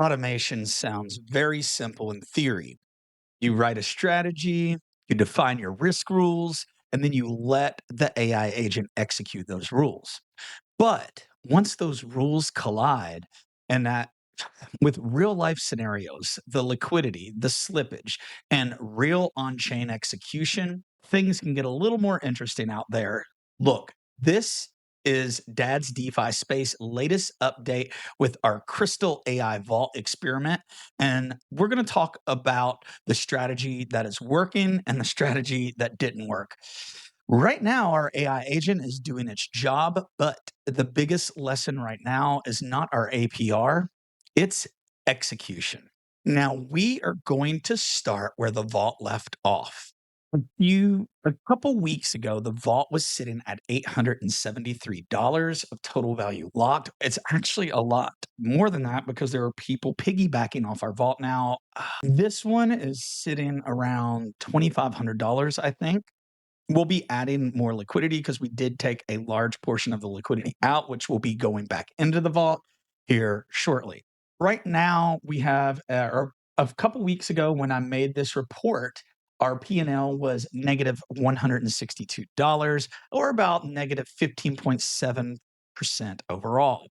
Automation sounds very simple in theory. You write a strategy, you define your risk rules, and then you let the AI agent execute those rules. But once those rules collide, and that with real life scenarios, the liquidity, the slippage, and real on chain execution, things can get a little more interesting out there. Look, this is Dad's DeFi Space latest update with our Crystal AI Vault experiment. And we're going to talk about the strategy that is working and the strategy that didn't work. Right now, our AI agent is doing its job, but the biggest lesson right now is not our APR, it's execution. Now, we are going to start where the vault left off. A couple weeks ago, the vault was sitting at $873 of total value locked. It's actually a lot more than that because there are people piggybacking off our vault now. This one is sitting around $2,500, I think. We'll be adding more liquidity because we did take a large portion of the liquidity out, which will be going back into the vault here shortly. Right now, we have or a couple weeks ago when I made this report, our P&L was negative $162 or about negative 15.7% overall.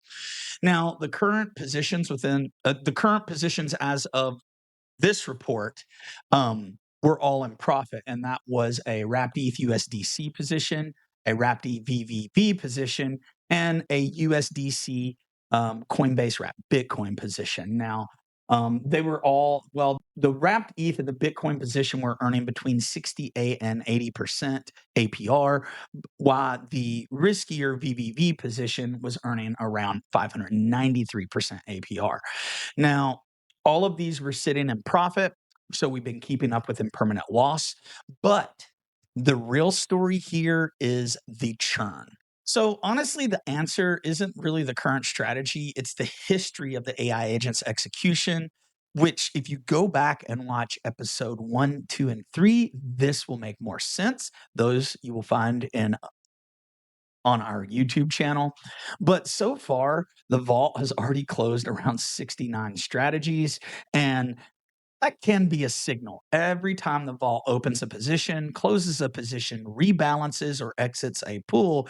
Now, the current positions as of this report were all in profit, and that was a wrapped ETH USDC position, a wrapped ETH VVV position, and a USDC Coinbase wrapped Bitcoin position. Now, they were all the wrapped ETH and the Bitcoin position were earning between 68 and 80% APR, while the riskier VVV position was earning around 593% APR. Now, all of these were sitting in profit, so we've been keeping up with impermanent loss. But the real story here is the churn. So honestly, the answer isn't really the current strategy, it's the history of the AI agent's execution, which if you go back and watch episode 1, 2, and 3, this will make more sense. Those you will find in on our YouTube channel. But so far, the vault has already closed around 69 strategies, and that can be a signal. Every time the vault opens a position, closes a position, rebalances, or exits a pool,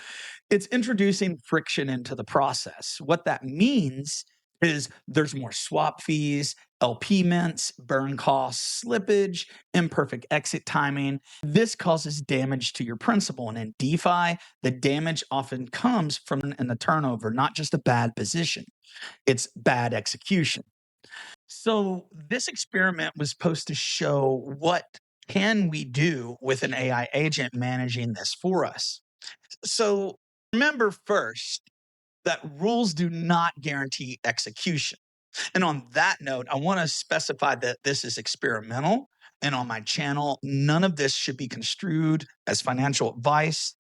it's introducing friction into the process. What that means is there's more swap fees, LP mints, burn costs, slippage, imperfect exit timing. This causes damage to your principal. And in DeFi, the damage often comes from in the turnover, not just a bad position, it's bad execution. So this experiment was supposed to show what can we do with an AI agent managing this for us. So remember first that rules do not guarantee execution. And on that note, I want to specify that this is experimental. And on my channel, none of this should be construed as financial advice.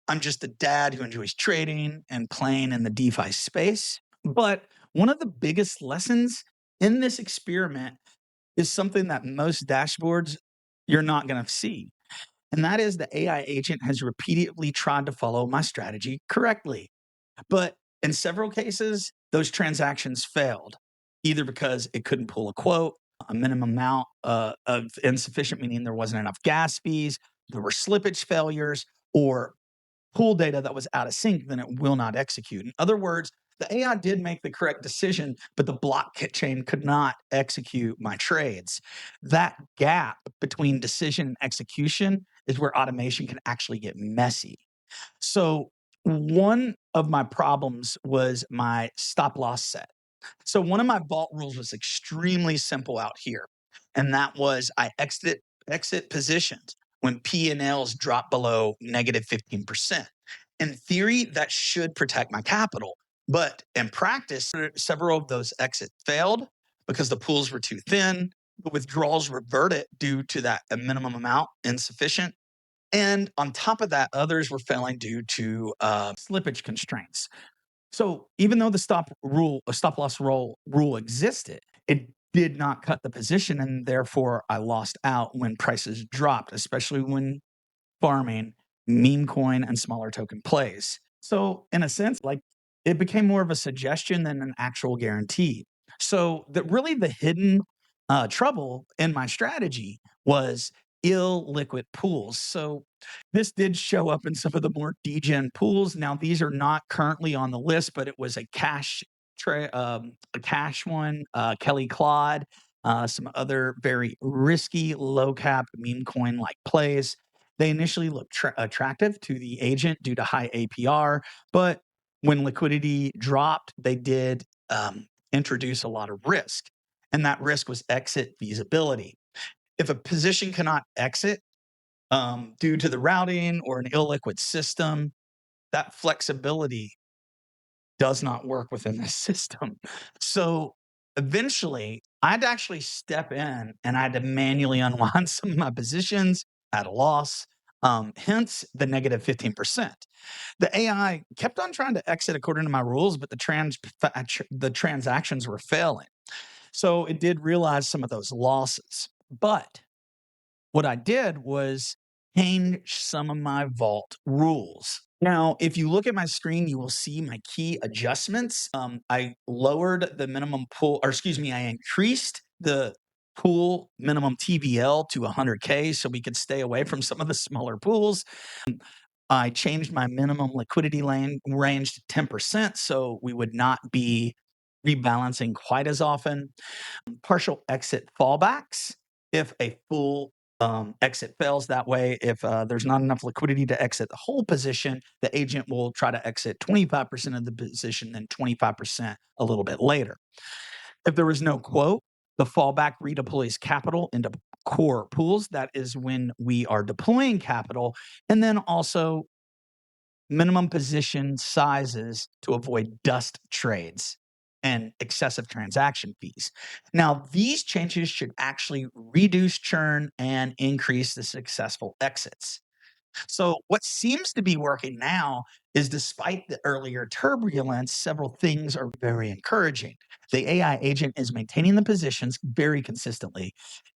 I'm just a dad who enjoys trading and playing in the DeFi space. But one of the biggest lessons in this experiment is something that most dashboards you're not going to see. And that is the AI agent has repeatedly tried to follow my strategy correctly. But in several cases, those transactions failed, either because it couldn't pull a quote, a minimum amount of insufficient, meaning there wasn't enough gas fees, there were slippage failures, or pool data that was out of sync, then it will not execute. In other words, the AI did make the correct decision, but the blockchain could not execute my trades. That gap between decision and execution is where automation can actually get messy. So one of my problems was my stop loss set. So one of my vault rules was extremely simple out here, and that was I exit positions when P&Ls drop below negative 15%. In theory, that should protect my capital, but in practice, several of those exits failed because the pools were too thin. The withdrawals reverted due to that a minimum amount insufficient. And on top of that, others were failing due to slippage constraints. So even though the stop loss rule existed, it did not cut the position, and therefore I lost out when prices dropped, especially when farming meme coin and smaller token plays. So in a sense, like it became more of a suggestion than an actual guarantee. So really the hidden trouble in my strategy was illiquid pools. So this did show up in some of the more degen pools. Now these are not currently on the list, but it was a a cash one, Kelly Claude, some other very risky low cap meme coin like plays. They initially looked attractive to the agent due to high APR, but when liquidity dropped, they did introduce a lot of risk, and that risk was exit feasibility. If a position cannot exit due to the routing or an illiquid system, that flexibility does not work within the system. So eventually, I'd actually step in and I had to manually unwind some of my positions at a loss. Hence the negative 15%. The AI kept on trying to exit according to my rules, but the transactions were failing. So it did realize some of those losses. But what I did was change some of my vault rules. Now, if you look at my screen, you will see my key adjustments. I lowered the minimum pool, or excuse me, I increased the pool minimum TVL to 100K so we could stay away from some of the smaller pools. I changed my minimum liquidity lane range to 10% so we would not be rebalancing quite as often. Partial exit fallbacks if a full exit fails. That way, if there's not enough liquidity to exit the whole position, the agent will try to exit 25% of the position, then 25% a little bit later. If there was no quote, the fallback redeploys capital into core pools. That is when we are deploying capital. And then also minimum position sizes to avoid dust trades and excessive transaction fees. Now, these changes should actually reduce churn and increase the successful exits. So, what seems to be working now is despite the earlier turbulence, several things are very encouraging. The AI agent is maintaining the positions very consistently,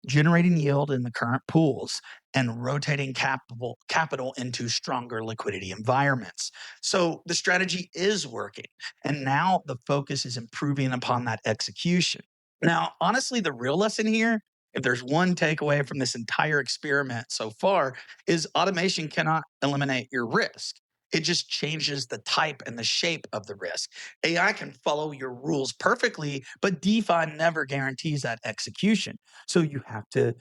generating yield in the current pools, and rotating capital into stronger liquidity environments. So, the strategy is working. And now the focus is improving upon that execution. Now, honestly, the real lesson here, if there's one takeaway from this entire experiment so far, is automation cannot eliminate your risk. It just changes the type and the shape of the risk. AI can follow your rules perfectly, but DeFi never guarantees that execution. So you have to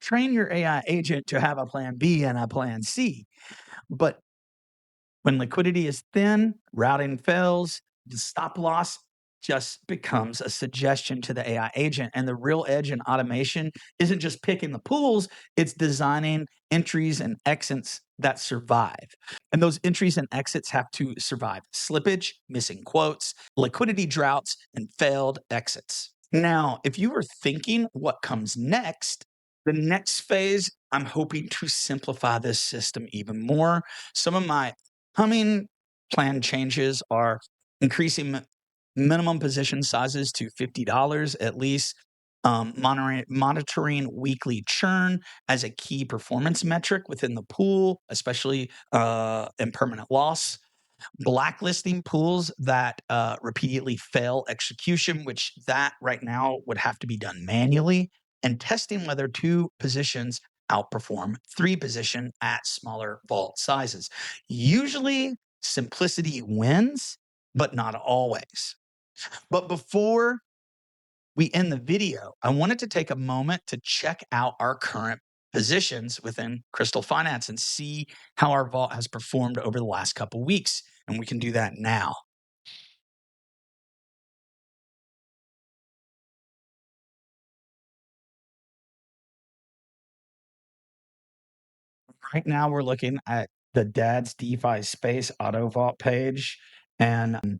train your AI agent to have a plan B and a plan C. But when liquidity is thin, routing fails, the stop loss just becomes a suggestion to the AI agent. And the real edge in automation isn't just picking the pools, it's designing entries and exits that survive. And those entries and exits have to survive slippage, missing quotes, liquidity droughts, and failed exits. Now, if you were thinking what comes next, the next phase, I'm hoping to simplify this system even more. Some of my coming plan changes are increasing minimum position sizes to $50 at least, monitoring weekly churn as a key performance metric within the pool, especially in permanent loss, blacklisting pools that repeatedly fail execution, which that right now would have to be done manually, and testing whether two positions outperform three position at smaller vault sizes. Usually simplicity wins, but not always. But before we end the video, I wanted to take a moment to check out our current positions within Crystal Finance and see how our vault has performed over the last couple weeks. And we can do that now. Right now, we're looking at the Dad's DeFi Space Auto Vault page, and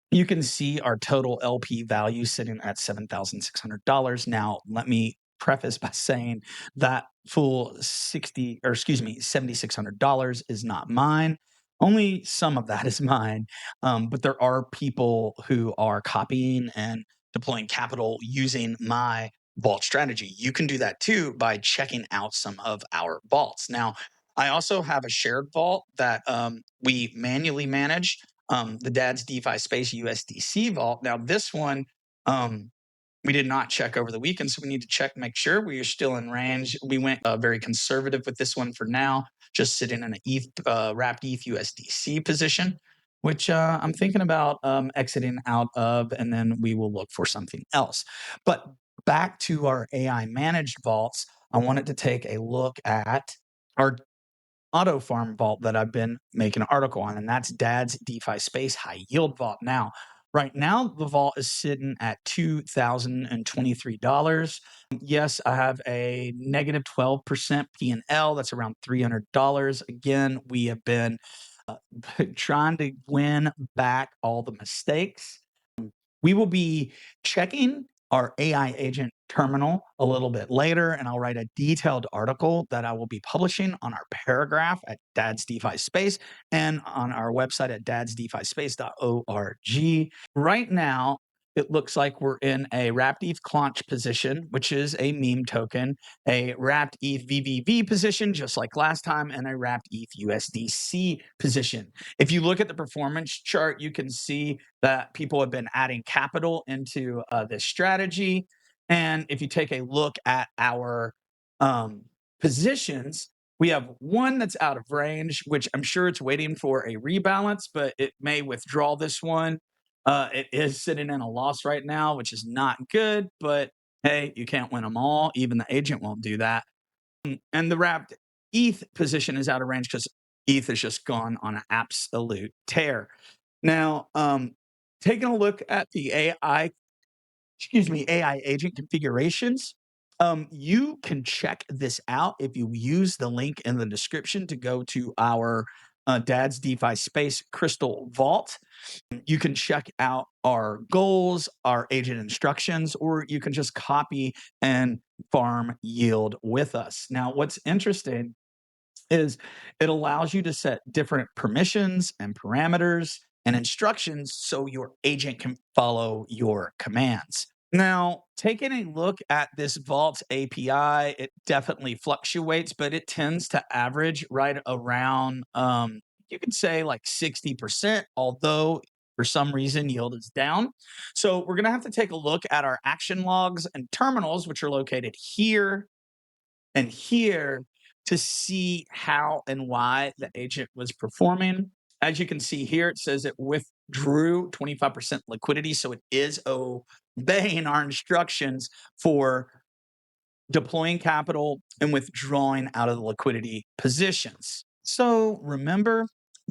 you can see our total LP value sitting at $7,600. Now, let me preface by saying that full $7,600 is not mine. Only some of that is mine. But there are people who are copying and deploying capital using my vault strategy. You can do that too by checking out some of our vaults. Now, I also have a shared vault that we manually manage, the Dad's DeFi Space USDC vault. Now, this one We did not check over the weekend, so we need to check, make sure we are still in range. We went very conservative with this one for now, just sitting in an wrapped ETH USDC position, which I'm thinking about exiting out of, and then we will look for something else. But back to our AI managed vaults, I wanted to take a look at our auto farm vault that I've been making an article on, and that's Dad's DeFi Space High Yield Vault. Now, right now, the vault is sitting at $2,023. Yes, I have a negative 12% P&L. That's around $300. Again, we have been trying to win back all the mistakes. We will be checking our AI agent terminal a little bit later, and I'll write a detailed article that I will be publishing on our paragraph at DADSDEFISPACE and on our website at dadsdefispace.org. Right now, it looks like we're in a wrapped ETH Clonch position, which is a meme token, a wrapped ETH VVV position, just like last time, and a wrapped ETH USDC position. If you look at the performance chart, you can see that people have been adding capital into this strategy. And if you take a look at our positions, we have one that's out of range, which I'm sure it's waiting for a rebalance, but it may withdraw this one. It is sitting in a loss right now, which is not good, but hey, you can't win them all. Even the agent won't do that. And the wrapped ETH position is out of range because ETH has just gone on an absolute tear. Now, taking a look at the AI agent configurations, you can check this out if you use the link in the description to go to our Dad's DeFi Space Crystal Vault. You can check out our goals, our agent instructions, or you can just copy and farm yield with us. Now, what's interesting is it allows you to set different permissions and parameters and instructions so your agent can follow your commands. Now, taking a look at this Vault API, it definitely fluctuates, but it tends to average right around, you can say like 60%, although for some reason yield is down. So we're going to have to take a look at our action logs and terminals, which are located here and here to see how and why the agent was performing. As you can see here, it says it withdrew 25% liquidity. So it is obeying our instructions for deploying capital and withdrawing out of the liquidity positions. So remember,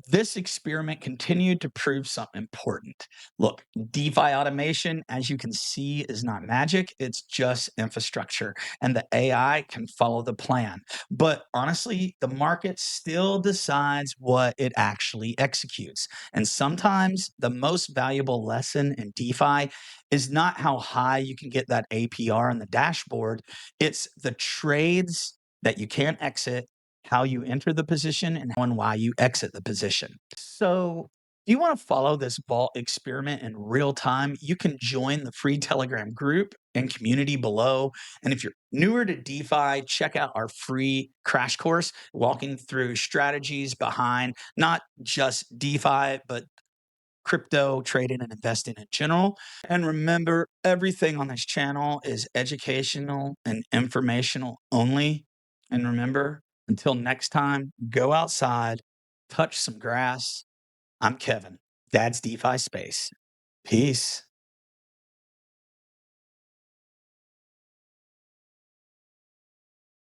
this experiment continued to prove something important. Look, DeFi automation, as you can see, is not magic. It's just infrastructure, and the AI can follow the plan. But honestly, the market still decides what it actually executes. And sometimes the most valuable lesson in DeFi is not how high you can get that APR on the dashboard. It's the trades that you can't exit, how you enter the position, and why you exit the position. So, if you want to follow this vault experiment in real time, you can join the free Telegram group and community below. And if you're newer to DeFi, check out our free crash course walking through strategies behind not just DeFi, but crypto trading and investing in general. And remember, everything on this channel is educational and informational only. And remember, until next time, go outside, touch some grass. I'm Kevin, Dad's DeFi Space. Peace.